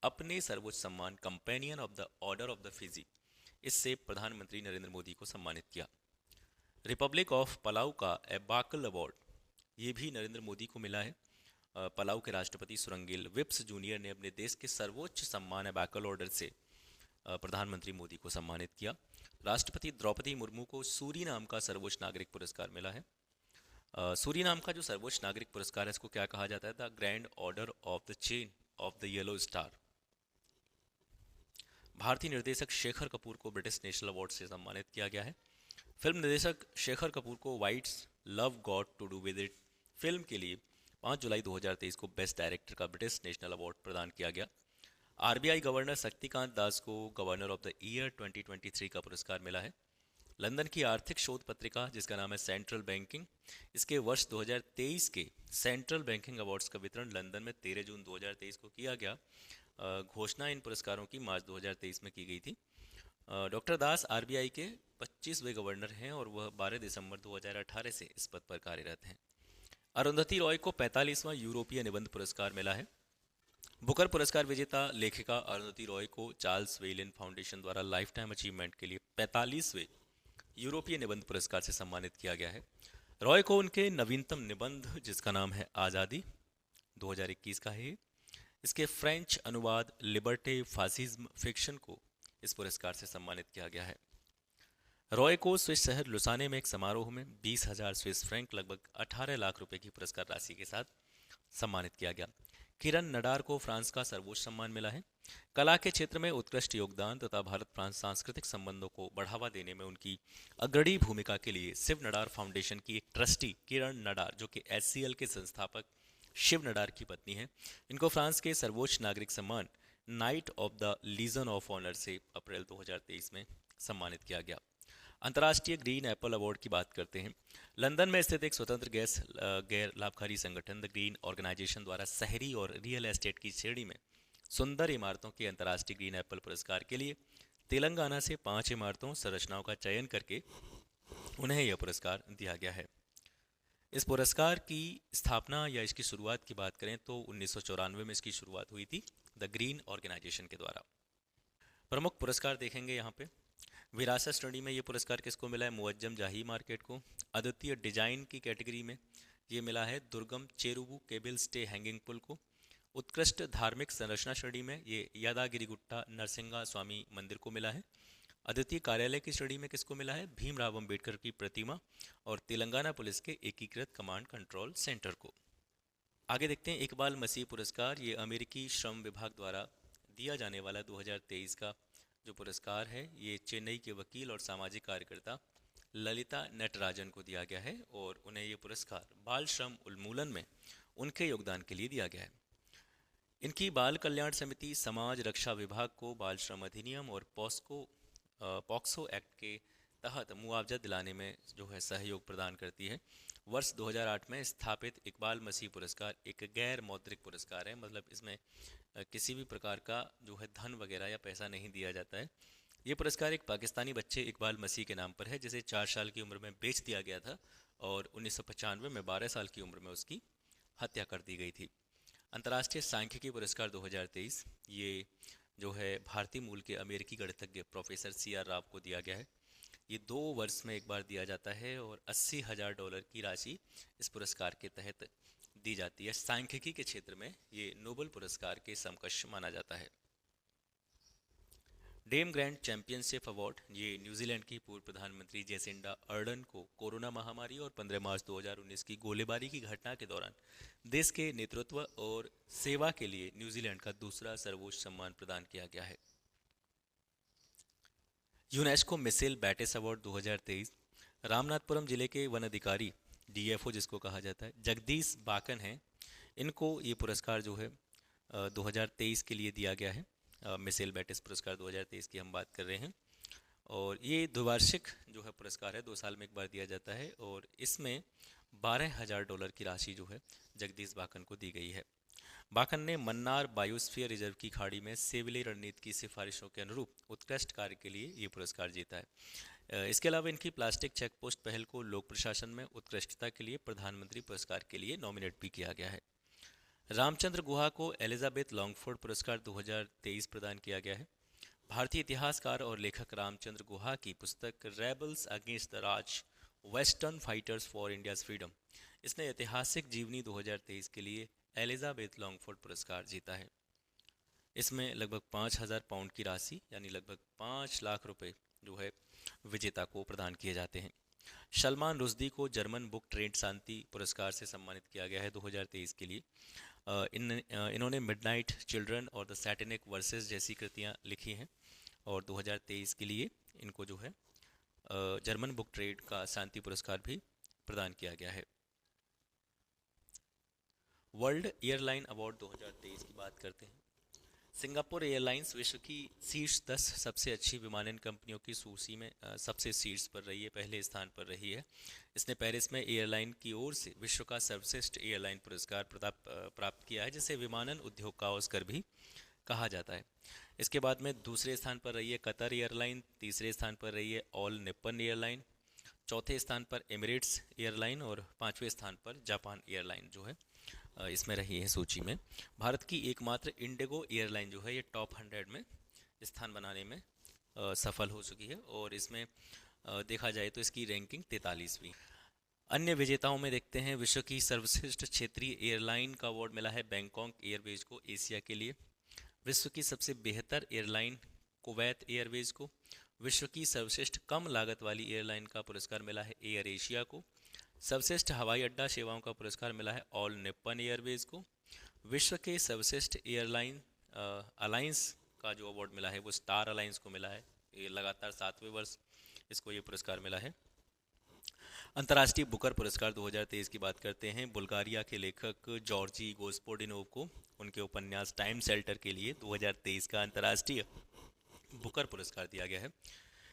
अपने सर्वोच्च सम्मान companion of the order of the Fiji इससे प्रधानमंत्री नरेंद्र मोदी को सम्मानित किया। रिपब्लिक ऑफ पलाऊ का एबाकल अवार्ड ये भी नरेंद्र मोदी को मिला है। पलाऊ के राष्ट्रपति सुरंगेल विप्स जूनियर ने अपने देश के सर्वोच्च सम्मान एबाकल ऑर्डर से प्रधानमंत्री मोदी को सम्मानित किया। राष्ट्रपति द्रौपदी मुर्मू को सूरीनाम का सर्वोच्च नागरिक पुरस्कार मिला है। सूरीनाम का जो सर्वोच्च नागरिक पुरस्कार है इसको क्या कहा जाता है, the grand order of the chain of the yellow star. भारतीय निर्देशक शेखर कपूर को ब्रिटिश नेशनल अवार्ड से सम्मानित किया गया है। फिल्म निर्देशक शेखर कपूर को what's love got to do with it film के लिए 5 जुलाई 2023 को बेस्ट डायरेक्टर का ब्रिटिश नेशनल अवार्ड प्रदान किया गया। आरबीआई गवर्नर शक्तिकांत दास को गवर्नर ऑफ द ईयर 2023 का पुरस्कार मिला है। लंदन की आर्थिक शोध पत्रिका जिसका नाम है सेंट्रल बैंकिंग, इसके वर्ष 2023 के सेंट्रल बैंकिंग अवार्ड्स का वितरण लंदन में 13 जून 2023 को किया गया। घोषणा इन पुरस्कारों की मार्च 2023 में की गई थी। डॉक्टर दास आरबीआई के 25वें गवर्नर हैं और वह 12 दिसंबर 2018 से इस पद पर कार्यरत हैं। अरुंधति रॉय को 45वां यूरोपीय निबंध पुरस्कार मिला है। बुकर पुरस्कार विजेता लेखिका अरुंधति रॉय को चार्ल्स वेलिन फाउंडेशन द्वारा लाइफ टाइम अचीवमेंट के लिए 45वें यूरोपीय निबंध पुरस्कार से सम्मानित किया गया है। रॉय को उनके नवीनतम निबंध जिसका नाम है आज़ादी 2021 का है, इसके फ्रेंच अनुवाद लिबर्टे फासिज्म फिक्शन को इस पुरस्कार से सम्मानित किया गया है। रॉय को स्विस शहर लुसाने में एक समारोह में 20,000 स्विस फ्रैंक लगभग 18 लाख रुपए की पुरस्कार राशि के साथ सम्मानित किया गया। किरण नडार को फ्रांस का सर्वोच्च सम्मान मिला है। कला के क्षेत्र में उत्कृष्ट योगदान तथा भारत फ्रांस सांस्कृतिक संबंधों को बढ़ावा देने में उनकी अग्रणी भूमिका के लिए शिव नडार फाउंडेशन की एक ट्रस्टी किरण नडार, जो कि एचसीएल के संस्थापक शिव नडार की पत्नी हैं, इनको फ्रांस के सर्वोच्च नागरिक सम्मान knight of the legion of honour से अप्रैल 2023 में सम्मानित किया गया। अंतर्राष्ट्रीय ग्रीन एप्पल अवार्ड की बात करते हैं। लंदन में स्थित एक स्वतंत्र गैर लाभकारी संगठन द ग्रीन ऑर्गेनाइजेशन द्वारा शहरी और रियल एस्टेट की श्रेणी में सुंदर इमारतों के अंतर्राष्ट्रीय ग्रीन एप्पल पुरस्कार के लिए तेलंगाना से 5 इमारतों संरचनाओं का चयन करके उन्हें यह पुरस्कार दिया गया है। इस पुरस्कार की स्थापना या इसकी शुरुआत की बात करें तो 1994 में इसकी शुरुआत हुई थी द ग्रीन ऑर्गेनाइजेशन के द्वारा। प्रमुख पुरस्कार देखेंगे यहाँ पे। विरासत श्रेणी में ये पुरस्कार किसको मिला है? मुअज्जम जाही मार्केट को। अद्वितीय डिजाइन की कैटेगरी में ये मिला है दुर्गम चेरुवु केबल स्टे हैंगिंग पुल को। उत्कृष्ट धार्मिक संरचना श्रेणी में ये यादागिरीगुट्टा नरसिंगा स्वामी मंदिर को मिला है। अद्वितीय कार्यालय की श्रेणी में किसको मिला है? भीमराव अंबेडकर की प्रतिमा और तेलंगाना पुलिस के एकीकृत कमांड कंट्रोल सेंटर को। आगे देखते हैं इकबाल मसीह पुरस्कार। ये अमेरिकी श्रम विभाग द्वारा दिया जाने वाला 2023 का जो पुरस्कार है, ये चेन्नई के वकील और सामाजिक कार्यकर्ता ललिता नटराजन को दिया गया है और उन्हें ये पुरस्कार बाल श्रम उन्मूलन में उनके योगदान के लिए दिया गया है। इनकी बाल कल्याण समिति समाज रक्षा विभाग को बाल श्रम अधिनियम और पॉक्सो एक्ट के तहत मुआवजा दिलाने में जो है सहयोग प्रदान करती है। वर्ष 2008 में स्थापित इकबाल मसीह पुरस्कार एक गैर मौद्रिक पुरस्कार है, मतलब इसमें किसी भी प्रकार का जो है धन वगैरह या पैसा नहीं दिया जाता है। ये पुरस्कार एक पाकिस्तानी बच्चे इकबाल मसीह के नाम पर है, जिसे 4 साल की उम्र में बेच दिया गया था और 1995 में 12 साल की उम्र में उसकी हत्या कर दी गई थी। अंतर्राष्ट्रीय सांख्यिकी पुरस्कार 2023 ये जो है भारतीय मूल के अमेरिकी गणितज्ञ प्रोफेसर CR राव को दिया गया है। ये 2 वर्ष में एक बार दिया जाता है और $80,000 की राशि इस पुरस्कार के तहत दी जाती है। सांख्यिकी के क्षेत्र में ये नोबेल पुरस्कार के समकक्ष माना जाता है। डेम ग्रैंड चैंपियनशिप अवार्ड ये न्यूजीलैंड की पूर्व प्रधानमंत्री जेसिंडा अर्डन को कोरोना महामारी और 15 मार्च 2019 की गोलीबारी की घटना के दौरान देश के नेतृत्व और सेवा के लिए न्यूजीलैंड का दूसरा सर्वोच्च सम्मान प्रदान किया गया है। यूनेस्को मिसेल बैटिस अवार्ड 2023 रामनाथपुरम जिले के वन अधिकारी DFO जिसको कहा जाता है जगदीश बाकन हैं, इनको ये पुरस्कार जो है 2023 के लिए दिया गया है। मिसेल बैटिस पुरस्कार 2023 की हम बात कर रहे हैं और ये द्विवार्षिक जो है पुरस्कार है, 2 साल में एक बार दिया जाता है और इसमें $12,000 की राशि जो है जगदीश बाकन को दी गई है। बाकन ने मन्नार बायोस्फीयर रिजर्व की खाड़ी में सिविल रणनीति की सिफारिशों के अनुरूप उत्कृष्ट कार्य के लिए ये पुरस्कार जीता है। इसके अलावा इनकी प्लास्टिक चेक पोस्ट पहल को लोक प्रशासन में उत्कृष्टता के लिए प्रधानमंत्री पुरस्कार के लिए नॉमिनेट भी किया गया है। रामचंद्र गुहा को एलिजाबेथ लॉन्गफोर्ड पुरस्कार 2023 प्रदान किया गया है। भारतीय इतिहासकार और लेखक रामचंद्र गुहा की पुस्तक rebels against the Raj western fighters for India's freedom, इसने ऐतिहासिक जीवनी 2023 के लिए एलिजाबेथ लॉन्गफोर्ड पुरस्कार जीता है। इसमें लगभग 5,000 पाउंड की राशि यानी लगभग 5 लाख रुपए जो है विजेता को प्रदान किए जाते हैं। सलमान रुश्दी को जर्मन बुक ट्रेड शांति पुरस्कार से सम्मानित किया गया है 2023 के लिए। इन्होंने मिडनाइट चिल्ड्रन और द सैटेनिक वर्सेस जैसी कृतियाँ लिखी हैं और 2023 के लिए इनको जो है जर्मन बुक ट्रेड का शांति पुरस्कार भी प्रदान किया गया है। वर्ल्ड एयरलाइन अवार्ड 2023 की बात करते हैं। सिंगापुर एयरलाइंस विश्व की शीर्ष 10 सबसे अच्छी विमानन कंपनियों की सूची में सबसे शीर्ष पर रही है, पहले स्थान पर रही है। इसने पेरिस में एयरलाइन की ओर से विश्व का सर्वश्रेष्ठ एयरलाइन पुरस्कार प्राप्त किया है, जिसे विमानन उद्योग का ऑस्कर भी कहा जाता है। इसके बाद में दूसरे स्थान पर रही है कतर एयरलाइन, तीसरे स्थान पर रही है ऑल निप्पन एयरलाइन, चौथे स्थान पर एमिरेट्स एयरलाइन और पाँचवें स्थान पर जापान एयरलाइन जो है इसमें रही है सूची में। भारत की एकमात्र इंडिगो एयरलाइन जो है ये टॉप 100 में स्थान बनाने में सफल हो चुकी है और इसमें देखा जाए तो इसकी रैंकिंग 43वीं। अन्य विजेताओं में देखते हैं, विश्व की सर्वश्रेष्ठ क्षेत्रीय एयरलाइन का अवार्ड मिला है बैंकॉक एयरवेज को एशिया के लिए। विश्व की सबसे बेहतर एयरलाइन कुवैत एयरवेज को। विश्व की सर्वश्रेष्ठ कम लागत वाली एयरलाइन का पुरस्कार मिला है एयर एशिया को। सर्वश्रेष्ठ हवाई अड्डा सेवाओं का पुरस्कार मिला है ऑल निप्पन एयरवेज को। विश्व के सर्वश्रेष्ठ एयरलाइन अलायंस का जो अवार्ड मिला है वो स्टार अलायंस को मिला है। ये लगातार 7वें वर्ष इसको ये पुरस्कार मिला है। अंतर्राष्ट्रीय बुकर पुरस्कार 2023 की बात करते हैं। बुल्गारिया के लेखक जॉर्जी गोस्पोडिनोव को उनके उपन्यास टाइम शेल्टर के लिए 2023 का अंतर्राष्ट्रीय बुकर पुरस्कार दिया गया है।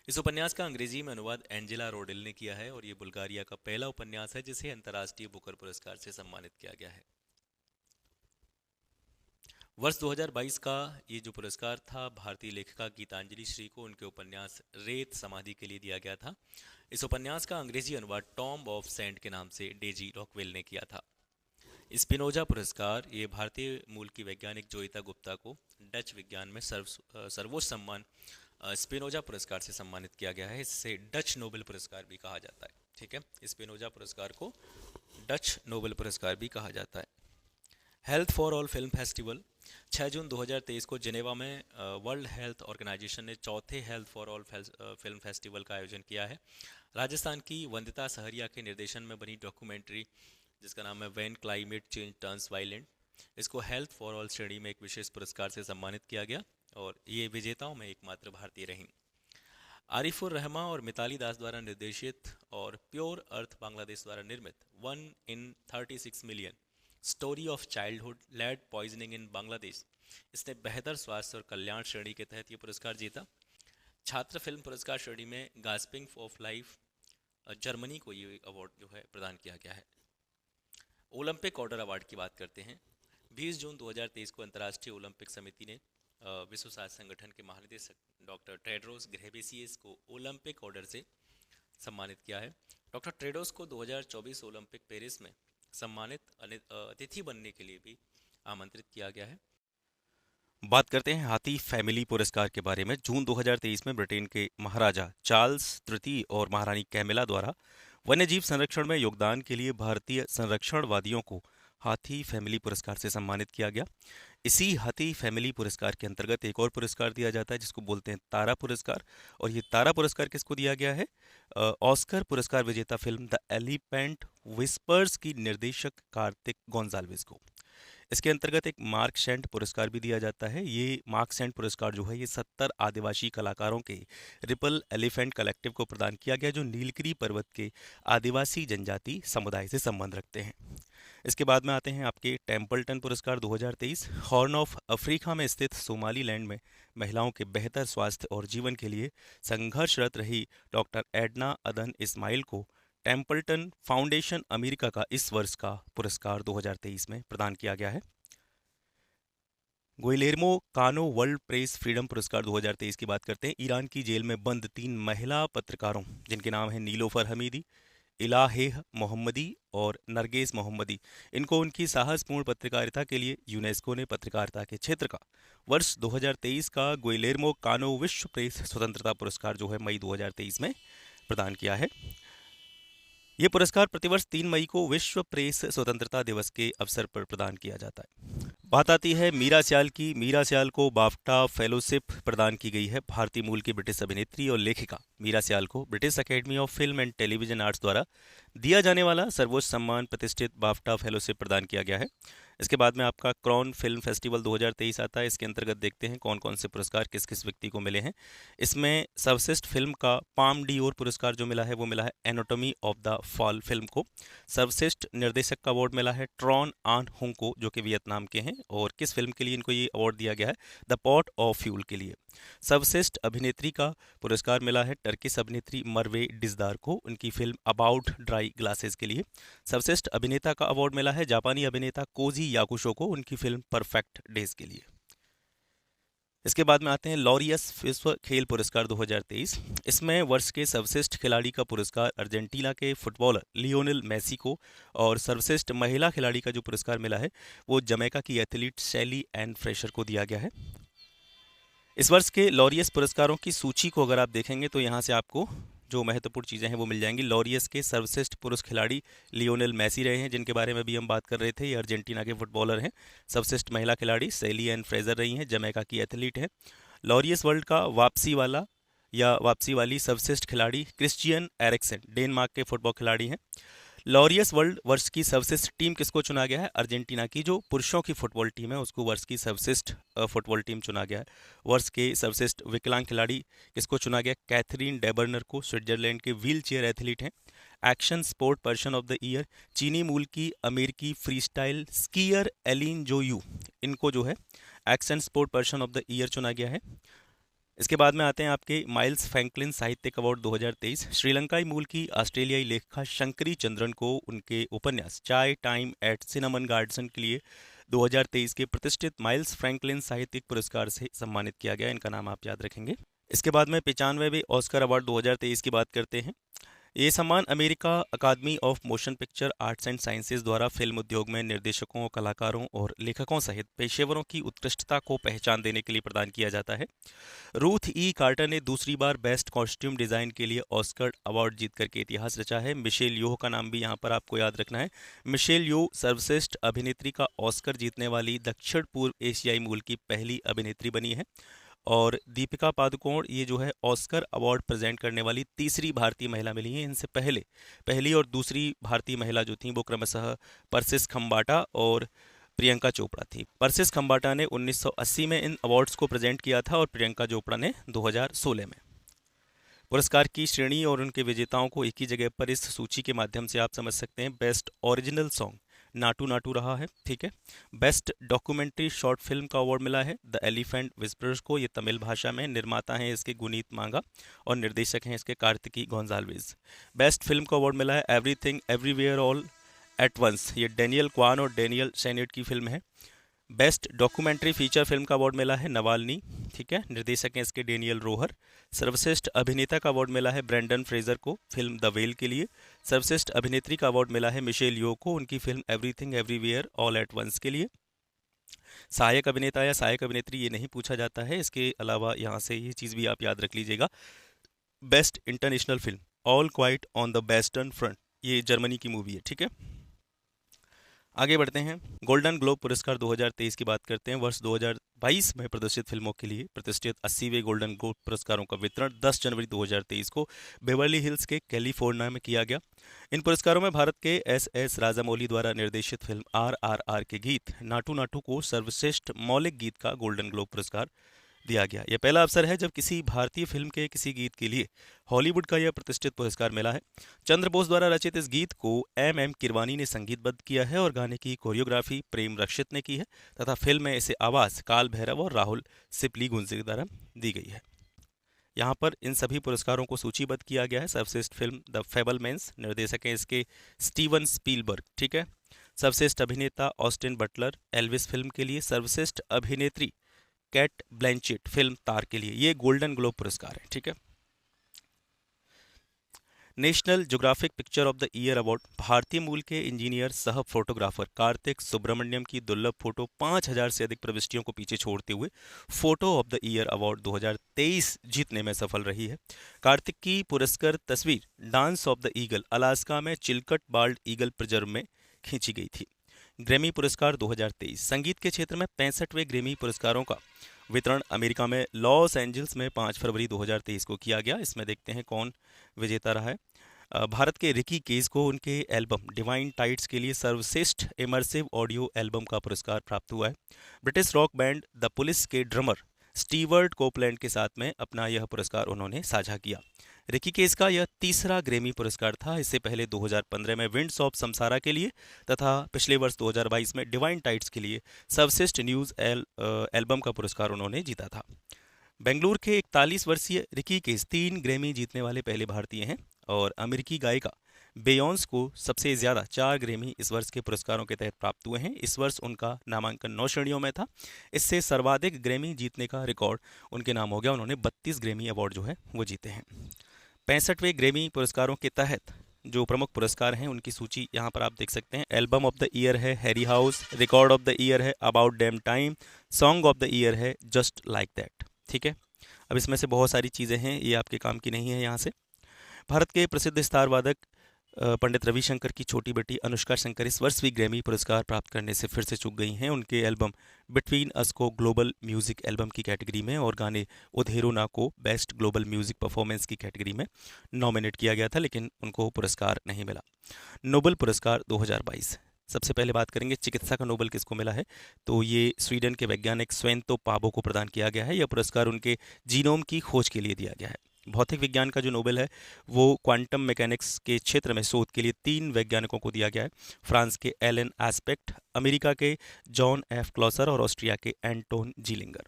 इस उपन्यास का अंग्रेजी में अनुवाद एंजेला रोडेल ने किया है और ये बुल्गारिया का पहला उपन्यास है जिसे अंतर्राष्ट्रीय बुकर पुरस्कार से सम्मानित किया गया है। वर्ष 2022 का ये जो पुरस्कार था भारतीय लेखिका गीतांजलि श्री को उनके उपन्यास रेत समाधि के लिए दिया गया था। इस उपन्यास का अंग्रेजी अनुवाद टॉम्ब ऑफ सेंट के नाम से डेजी रॉकवेल ने किया था। स्पिनोजा पुरस्कार ये भारतीय मूल की वैज्ञानिक जोइता गुप्ता को डच विज्ञान में सर्वोच्च सम्मान स्पिनोजा पुरस्कार से सम्मानित किया गया है। इससे डच नोबेल पुरस्कार भी कहा जाता है। ठीक है, स्पिनोजा पुरस्कार को डच नोबेल पुरस्कार भी कहा जाता है। Health for all film festival 6 जून 2023 को जिनेवा में वर्ल्ड हेल्थ ऑर्गेनाइजेशन ने चौथे health for all film festival का आयोजन किया है। राजस्थान की वंदिता सहरिया के निर्देशन में बनी डॉक्यूमेंट्री जिसका नाम है when climate change turns violent, इसको हेल्थ फॉर ऑल श्रेणी में एक विशेष पुरस्कार से सम्मानित किया गया और ये विजेताओं में एकमात्र भारतीय रहीं। आरिफुर रहमा और मिताली दास द्वारा निर्देशित और प्योर अर्थ बांग्लादेश द्वारा निर्मित 1 in 36 million story of childhood lead poisoning in Bangladesh, इसने बेहतर स्वास्थ्य और कल्याण श्रेणी के तहत ये पुरस्कार जीता। छात्र फिल्म पुरस्कार श्रेणी में गास्पिंग ऑफ लाइफ जर्मनी को ये अवार्ड जो है प्रदान किया गया है। ओलंपिक ऑर्डर अवार्ड की बात करते हैं। 20 जून 2023 को अंतर्राष्ट्रीय ओलंपिक समिति ने विश्व स्वास्थ्य संगठन के महानिदेशक डॉक्टर टेड्रोस घेब्रेयेसस को ओलंपिक ऑर्डर से सम्मानित किया है। डॉक्टर टेड्रोस को 2024 ओलंपिक पेरिस में सम्मानित अतिथि बनने के लिए भी आमंत्रित किया गया है। बात करते हैं हाथी फैमिली पुरस्कार के बारे में। जून 2023 में ब्रिटेन के महाराजा चार्ल्स तृतीय और महारानी कैमिला द्वारा वन्यजीव संरक्षण में योगदान के लिए भारतीय संरक्षणवादियों को हाथी फैमिली पुरस्कार से सम्मानित किया गया। इसी हाथी फैमिली पुरस्कार के अंतर्गत एक और पुरस्कार दिया जाता है जिसको बोलते हैं तारा पुरस्कार, और ये तारा पुरस्कार किसको दिया गया है? ऑस्कर पुरस्कार विजेता फिल्म द एलिफेंट विस्पर्स की निर्देशक कार्तिक गोंजाल्विस को। इसके अंतर्गत एक मार्क सेंट पुरस्कार भी दिया जाता है। ये मार्क सेंट पुरस्कार जो है ये 70 आदिवासी कलाकारों के रिपल एलिफेंट कलेक्टिव को प्रदान किया गया जो नीलगिरी पर्वत के आदिवासी जनजाति समुदाय से संबंध रखते हैं। इसके बाद में आते हैं आपके टेम्पल्टन पुरस्कार 2023। हॉर्न ऑफ अफ्रीका में स्थित सोमालीलैंड में महिलाओं के बेहतर स्वास्थ्य और जीवन के लिए संघर्षरत रही डॉक्टर एडना अदन इस्माइल को टेम्पल्टन फाउंडेशन अमेरिका का इस वर्ष का पुरस्कार 2023 में प्रदान किया गया है। गुइलेर्मो कानो वर्ल्ड प्रेस फ्रीडम पुरस्कार 2023 की बात करते हैं। ईरान की जेल में बंद 3 महिला पत्रकारों जिनके नाम हैं नीलोफर हमीदी, इलाहेह मोहम्मदी और नरगेस मोहम्मदी, इनको उनकी साहसपूर्ण पत्रकारिता के लिए यूनेस्को ने पत्रकारिता के क्षेत्र का वर्ष 2023 का गुइलेर्मो कानो विश्व प्रेस स्वतंत्रता पुरस्कार जो है मई 2023 में प्रदान किया है। ये पुरस्कार प्रतिवर्ष 3 मई को विश्व प्रेस स्वतंत्रता दिवस के अवसर पर प्रदान किया जाता है। बात आती है मीरा स्याल की। मीरा स्याल को बाफ्टा फेलोशिप प्रदान की गई है। भारतीय मूल की ब्रिटिश अभिनेत्री और लेखिका मीरा स्याल को British academy of film and television arts द्वारा दिया जाने वाला सर्वोच्च सम्मान प्रतिष्ठित बाफ्टा फेलोशिप प्रदान किया गया है। इसके बाद में आपका क्रॉन फिल्म फेस्टिवल 2023 आता है। इसके अंतर्गत देखते हैं कौन कौन से पुरस्कार किस किस व्यक्ति को मिले हैं। इसमें सर्वश्रेष्ठ फिल्म का पाम डियोर पुरस्कार जो मिला है वो मिला है anatomy of the fall film को। सर्वश्रेष्ठ निर्देशक का अवार्ड मिला है ट्रॉन आन हुंग को, जो कि वियतनाम के हैं, और किस फिल्म के लिए इनको ये अवार्ड दिया गया है? द पॉट ऑफ फ्यूल के लिए। सर्वश्रेष्ठ अभिनेत्री का पुरस्कार मिला है टर्किश अभिनेत्री मरवे डिजदार को, उनकी फिल्म अबाउट ड्राई ग्लासेस के लिए। सर्वश्रेष्ठ अभिनेता का अवार्ड मिला है जापानी अभिनेता कोजी याकुशो को, उनकी फिल्म परफेक्ट डेज के लिए। इसके बाद में आते हैं लॉरियस विश्व खेल पुरस्कार 2023। इसमें वर्ष के सर्वश्रेष्ठ खिलाड़ी का पुरस्कार अर्जेंटीना के फुटबॉलर लियोनेल मेसी को, और सर्वश्रेष्ठ महिला खिलाड़ी का जो पुरस्कार मिला है वो जमैका की एथलीट शैली एन फ्रेशर को दिया गया है। इस वर्ष के लॉरियस पुरस्कारों की सूची को अगर आप देखेंगे तो यहाँ से आपको जो महत्वपूर्ण चीज़ें हैं वो मिल जाएंगी। लॉरियस के सर्वश्रेष्ठ पुरुष खिलाड़ी लियोनेल मेसी रहे हैं, जिनके बारे में भी हम बात कर रहे थे, ये अर्जेंटीना के फुटबॉलर हैं। सर्वश्रेष्ठ महिला खिलाड़ी सैली एन फ्रेजर रही हैं, जमैका की एथलीट है। लॉरियस वर्ल्ड का वापसी वाली सर्वश्रेष्ठ खिलाड़ी क्रिश्चियन एरिक्सन डेनमार्क के फुटबॉल खिलाड़ी हैं। लॉरियस वर्ल्ड वर्ष की सर्वश्रेष्ठ टीम किसको चुना गया है? अर्जेंटीना की जो पुरुषों की फुटबॉल टीम है उसको वर्ष की सर्वश्रेष्ठ फुटबॉल टीम चुना गया है। वर्ष के सर्वश्रेष्ठ विकलांग खिलाड़ी किसको चुना गया? कैथरीन डेबर्नर को, स्विट्जरलैंड के व्हील चेयर एथलीट हैं। Action sport person of the year चीनी मूल की अमेरिकी फ्रीस्टाइल स्कीयर एलिन जो यू, इनको जो है action sport person of the year चुना गया है। इसके बाद में आते हैं आपके माइल्स फ्रैंकलिन साहित्यिक अवार्ड 2023। श्रीलंकाई मूल की ऑस्ट्रेलियाई लेखिका शंकरी चंद्रन को उनके उपन्यास चाय टाइम एट सिनेमन गार्डन के लिए 2023 के प्रतिष्ठित माइल्स फ्रैंकलिन साहित्यिक पुरस्कार से सम्मानित किया गया। इनका नाम आप याद रखेंगे। इसके बाद में 95वें ऑस्कर अवार्ड 2023 की बात करते हैं। ये सम्मान America academy of motion picture arts and sciences द्वारा फिल्म उद्योग में निर्देशकों, कलाकारों और लेखकों सहित पेशेवरों की उत्कृष्टता को पहचान देने के लिए प्रदान किया जाता है। रूथ ई कार्टर ने दूसरी बार बेस्ट कॉस्ट्यूम डिज़ाइन के लिए ऑस्कर अवार्ड जीत करके इतिहास रचा है। मिशेल योह का नाम भी यहाँ पर आपको याद रखना है। मिशेल योह सर्वश्रेष्ठ अभिनेत्री का ऑस्कर जीतने वाली दक्षिण पूर्व एशियाई मूल की पहली अभिनेत्री बनी है। और दीपिका पादुकोण ये जो है ऑस्कर अवार्ड प्रेजेंट करने वाली तीसरी भारतीय महिला मिली हैं। इनसे पहली और दूसरी भारतीय महिला जो थी वो क्रमशः परसिस खम्बाटा और प्रियंका चोपड़ा थी। परसिस खम्बाटा ने 1980 में इन अवार्ड्स को प्रेजेंट किया था और प्रियंका चोपड़ा ने 2016 में। पुरस्कार की श्रेणी और उनके विजेताओं को एक ही जगह पर इस सूची के माध्यम से आप समझ सकते हैं। Best original song Naatu Naatu रहा है, ठीक है। बेस्ट डॉक्यूमेंट्री शॉर्ट फिल्म का अवार्ड मिला है द एलिफेंट विस्परर्स को, ये तमिल भाषा में। निर्माता हैं इसके गुनीत मांगा और निर्देशक हैं इसके कार्तिकी गोंजाल्विस। बेस्ट फिल्म का अवार्ड मिला है everything everywhere all at once, ये डेनियल क्वान और डेनियल सेनेट की फिल्म है। बेस्ट डॉक्यूमेंट्री फीचर फिल्म का अवार्ड मिला है नवाल्नी, ठीक है। निर्देशक हैं इसके डेनियल रोहर। सर्वश्रेष्ठ अभिनेता का अवार्ड मिला है ब्रेंडन फ्रेजर को फिल्म द वेल के लिए। सर्वश्रेष्ठ अभिनेत्री का अवार्ड मिला है मिशेल यो को उनकी film everything everywhere all at once के लिए। सहायक अभिनेता या सहायक अभिनेत्री ये नहीं पूछा जाता है। इसके अलावा यहाँ से ये चीज़ भी आप याद रख लीजिएगा। Best international film all quite on the western front, ये जर्मनी की मूवी है, ठीक है। आगे बढ़ते हैं। गोल्डन ग्लोब पुरस्कार 2023 की बात करते हैं। वर्ष 2022 में प्रदर्शित फिल्मों के लिए प्रतिष्ठित 80वें गोल्डन ग्लोब पुरस्कारों का वितरण 10 जनवरी 2023 को बेवर्ली हिल्स के कैलिफोर्निया में किया गया। इन पुरस्कारों में भारत के एस राजामौली द्वारा निर्देशित फिल्म RRR के गीत नाटू नाटू को सर्वश्रेष्ठ मौलिक गीत का गोल्डन ग्लोब पुरस्कार दिया गया। यह पहला अवसर है जब किसी भारतीय फिल्म के किसी गीत के लिए हॉलीवुड का यह प्रतिष्ठित पुरस्कार मिला है। चंद्र बोस द्वारा रचित इस गीत को M किरवानी ने संगीतबद्ध किया है और गाने की कोरियोग्राफी प्रेम रक्षित ने की है तथा फिल्म में इसे आवाज़ काल भैरव और राहुल सिपली गुंजे द्वारा दी गई है। यहाँ पर इन सभी पुरस्कारों को सूचीबद्ध किया गया है। सर्वश्रेष्ठ फिल्म द फेबलमैन्स, निर्देशक हैं इसके स्टीवन स्पीलबर्ग, ठीक है। सर्वश्रेष्ठ अभिनेता ऑस्टिन बटलर एल्विस फिल्म के लिए। सर्वश्रेष्ठ अभिनेत्री कैट ब्लैंचेट फिल्म तार के लिए। ये गोल्डन ग्लोब पुरस्कार है, ठीक है। National geographic picture of the year award भारतीय मूल के इंजीनियर सह फोटोग्राफर कार्तिक सुब्रमण्यम की दुर्लभ फोटो 5000 से अधिक प्रविष्टियों को पीछे छोड़ते हुए photo of the year award 2023 जीतने में सफल रही है। कार्तिक की पुरस्कार तस्वीर dance of the eagle Alaska में चिल्कट बाल्ड ईगल प्रिजर्व में खींची गई थी। ग्रैमी पुरस्कार 2023 संगीत के क्षेत्र में 65वें ग्रैमी पुरस्कारों का वितरण अमेरिका में लॉस एंजल्स में 5 फरवरी 2023 को किया गया। इसमें देखते हैं कौन विजेता रहा है। भारत के रिकी केस को उनके एल्बम डिवाइन टाइड्स के लिए सर्वश्रेष्ठ इमर्सिव ऑडियो एल्बम का पुरस्कार प्राप्त हुआ है। British rock band the police के ड्रमर स्टीवर्ट कोपलैंड के साथ में अपना यह पुरस्कार उन्होंने साझा किया। रिकी केस का यह तीसरा ग्रैमी पुरस्कार था। इससे पहले 2015 में विंड्स ऑफ समसारा के लिए तथा पिछले वर्ष 2022 में डिवाइन टाइड्स के लिए सर्वश्रेष्ठ न्यूज़ एल्बम का पुरस्कार उन्होंने जीता था। बेंगलुरु के 41 वर्षीय रिकी केस 3 ग्रैमी जीतने वाले पहले भारतीय हैं और अमेरिकी गायिका बेयोंस को सबसे ज़्यादा 4 ग्रैमी इस वर्ष के पुरस्कारों के तहत प्राप्त हुए हैं। इस वर्ष उनका नामांकन 9 श्रेणियों में था। इससे सर्वाधिक ग्रैमी जीतने का रिकॉर्ड उनके नाम हो गया। उन्होंने 32 ग्रैमी अवार्ड जो है वो जीते हैं। 65वें ग्रैमी पुरस्कारों के तहत जो प्रमुख पुरस्कार हैं उनकी सूची यहाँ पर आप देख सकते हैं। एल्बम ऑफ द ईयर है Harry House, record of the year है about damn time, song of the year है जस्ट लाइक दैट। ठीक है, अब इसमें से बहुत सारी चीज़ें हैं, ये आपके काम की नहीं है। यहाँ से भारत के प्रसिद्ध स्टार वादक पंडित रविशंकर की छोटी बेटी अनुष्का शंकर इस वर्ष भी ग्रैमी पुरस्कार प्राप्त करने से फिर से चूक गई हैं। उनके एल्बम बिटवीन अस को ग्लोबल म्यूजिक एल्बम की कैटेगरी में और गाने उधेरो ना को बेस्ट ग्लोबल म्यूजिक परफॉर्मेंस की कैटेगरी में नॉमिनेट किया गया था, लेकिन उनको पुरस्कार नहीं मिला। नोबेल पुरस्कार 2022, सबसे पहले बात करेंगे चिकित्सा का नोबेल किसको मिला है, तो ये स्वीडन के वैज्ञानिक स्वेंतो पाबो को प्रदान किया गया है। यह पुरस्कार उनके जीनोम की खोज के लिए दिया गया है। भौतिक विज्ञान का जो नोबेल है वो क्वांटम मैकेनिक्स के क्षेत्र में शोध के लिए 3 वैज्ञानिकों को दिया गया है। फ्रांस के एलन एस्पेक्ट, अमेरिका के जॉन एफ क्लॉसर और ऑस्ट्रिया के एंटोन जीलिंगर।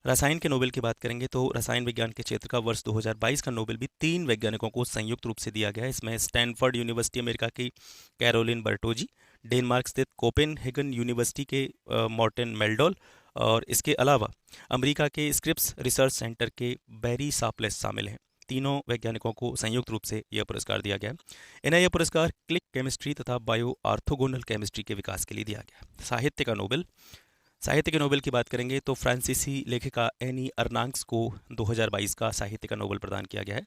रसायन के नोबेल की बात करेंगे तो रसायन विज्ञान के क्षेत्र का वर्ष 2022 का नोबेल भी 3 वैज्ञानिकों को संयुक्त रूप से दिया गया है। इसमें स्टैनफोर्ड यूनिवर्सिटी अमेरिका की कैरोलिन बर्टोजी, डेनमार्क स्थित कोपेनहेगन यूनिवर्सिटी के मॉर्टेन मेल्डोल और इसके अलावा अमेरिका के स्क्रिप्स रिसर्च सेंटर के बैरी सापलेस शामिल हैं। तीनों वैज्ञानिकों को संयुक्त रूप से यह पुरस्कार दिया गया है। इन्हें यह पुरस्कार क्लिक केमिस्ट्री तथा बायो आर्थोगोनल केमिस्ट्री के विकास के लिए दिया गया। साहित्य का नोबेल, साहित्य के नोबेल की बात करेंगे तो फ्रांसीसी लेखिका एनी अर्नाक्स को 2022 का साहित्य का नोबेल प्रदान किया गया है।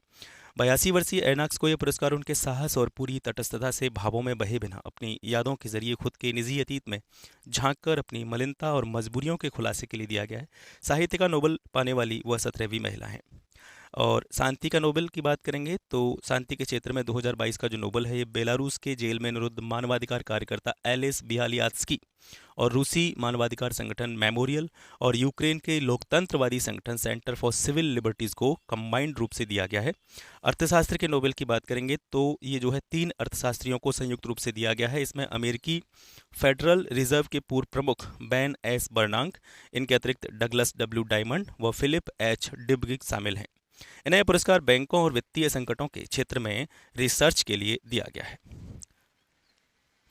82 वर्षीय अर्नाक्स को यह पुरस्कार उनके साहस और पूरी तटस्थता से भावों में बहे बिना अपनी यादों के जरिए खुद के निजी अतीत में झांककर अपनी मलिनता और मजबूरियों के खुलासे के लिए दिया गया है। साहित्य का नोबेल पाने वाली वह 17वीं महिला हैं। और शांति का नोबेल की बात करेंगे तो शांति के क्षेत्र में 2022 का जो नोबेल है ये बेलारूस के जेल में निरुद्ध मानवाधिकार कार्यकर्ता एलिस बियालियात्स्की और रूसी मानवाधिकार संगठन मेमोरियल और यूक्रेन के लोकतंत्रवादी संगठन सेंटर फॉर सिविल लिबर्टीज़ को कंबाइंड रूप से दिया गया है। अर्थशास्त्र के नोबेल की बात करेंगे तो ये जो है 3 अर्थशास्त्रियों को संयुक्त रूप से दिया गया है। इसमें अमेरिकी फेडरल रिजर्व के पूर्व प्रमुख बैन एस बर्नांक, इनके अतिरिक्त डगलस डब्ल्यू डायमंड व फिलिप एच डिबगिक शामिल हैं। इन्हें यह पुरस्कार बैंकों और वित्तीय संकटों के क्षेत्र में रिसर्च के लिए दिया गया है।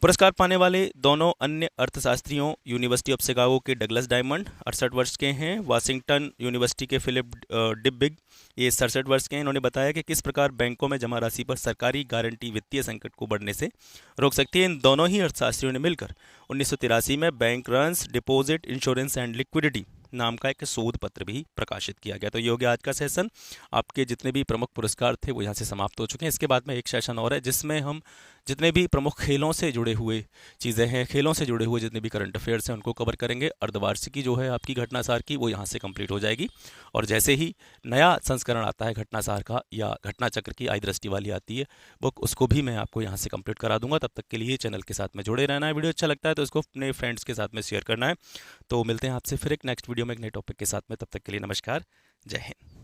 पुरस्कार पाने वाले दोनों अन्य अर्थशास्त्रियों यूनिवर्सिटी ऑफ शिकागो के डगलस डायमंड 68 वर्ष के हैं, वाशिंगटन यूनिवर्सिटी के फिलिप डिबगिक ये 67 वर्ष के हैं। इन्होंने बताया कि किस प्रकार बैंकों में जमा राशि पर सरकारी गारंटी वित्तीय संकट को बढ़ने से रोक सकती है। इन दोनों ही अर्थशास्त्रियों ने मिलकर 1983 में bank runs deposit insurance and liquidity नाम का एक शोध पत्र भी प्रकाशित किया गया। तो ये हो गया आज का सेशन। आपके जितने भी प्रमुख पुरस्कार थे वो यहाँ से समाप्त हो चुके हैं। इसके बाद में एक सेशन और है जिसमें हम जितने भी प्रमुख खेलों से जुड़े हुए चीज़ें हैं, खेलों से जुड़े हुए जितने भी करंट अफेयर्स हैं उनको कवर करेंगे। अर्धवार्षिकी जो है आपकी घटनासार की वो यहाँ से कंप्लीट हो जाएगी और जैसे ही नया संस्करण आता है घटनासार का या घटना चक्र की आई दृष्टि वाली आती है बुक, उसको भी मैं आपको यहाँ से कंप्लीट करा दूंगा। तब तक के लिए चैनल के साथ में जुड़े रहना है। वीडियो अच्छा लगता है तो इसको अपने फ्रेंड्स के साथ में शेयर करना है। तो मिलते हैं आपसे फिर एक नेक्स्ट वीडियो में एक नए टॉपिक के साथ में। तब तक के लिए नमस्कार, जय हिंद।